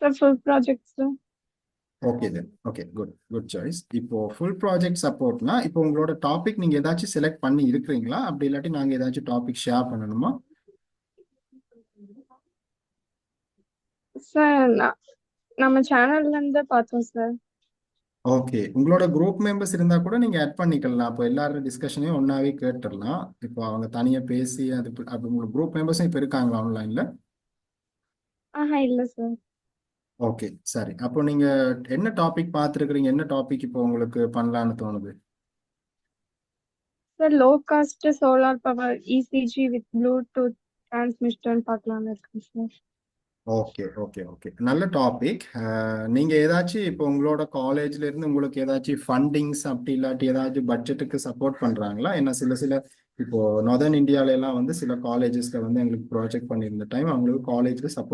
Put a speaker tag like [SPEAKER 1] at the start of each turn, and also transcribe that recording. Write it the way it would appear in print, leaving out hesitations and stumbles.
[SPEAKER 1] Sir, full projects, sir.
[SPEAKER 2] Okay then okay good choice. இப்போ full project சப்போர்ட்னா இப்போ உங்களோட topic நீங்க ஏதாச்சும் செலக்ட் பண்ணி இருக்கிறீங்களா? அப்படி இல்லாட்டி நாங்க ஏதாச்சும் டாபிக் ஷேர் பண்ணணுமா?
[SPEAKER 1] சார் நம்ம சேனல்ல இருந்து பார்த்தோம் சார்.
[SPEAKER 2] ஓகே, உங்களோட குரூப் மெம்பர்ஸ் இருந்தா கூட நீங்க ஆட் பண்ணிக்கலாம். அப்போ எல்லாரும் டிஸ்கஷனையும் ஒன்னாவே கேட்டுடலாம். இப்போ அவங்க தனியா பேசி அப்படி உங்களுக்கு குரூப் மெம்பர்ஸும் இப்போ இருக்காங்களா ஆன்லைன்ல?
[SPEAKER 1] இல்ல சார்.
[SPEAKER 2] ஓகே சரி. அப்போ நீங்க என்ன டாபிக் பார்த்துருக்கிறீங்க? என்ன டாபிக் இப்போ உங்களுக்கு பண்ணலான்னு தோணுது?
[SPEAKER 1] Sir, low cost solar power ECG with Bluetooth transmission பார்க்கலாம்னு இருக்கேன் சார்.
[SPEAKER 2] ஓகே நல்ல டாபிக். நீங்க ஏதாச்சும் இப்போ உங்களோட காலேஜ்ல இருந்து உங்களுக்கு ஏதாச்சும் ஃபண்டிங்ஸ் அப்படி இல்லாட்டி ஏதாச்சும் பட்ஜெட்டுக்கு சப்போர்ட் பண்றாங்களா? ஏன்னா சில இப்போ நார்தர்ன் இந்தியால எல்லாம் வந்து சில காலேஜஸ்ல வந்து எங்களுக்கு ப்ராஜெக்ட் பண்ணியிருந்த டைம் அவங்களுக்கு காலேஜ்ல சப்போர்ட்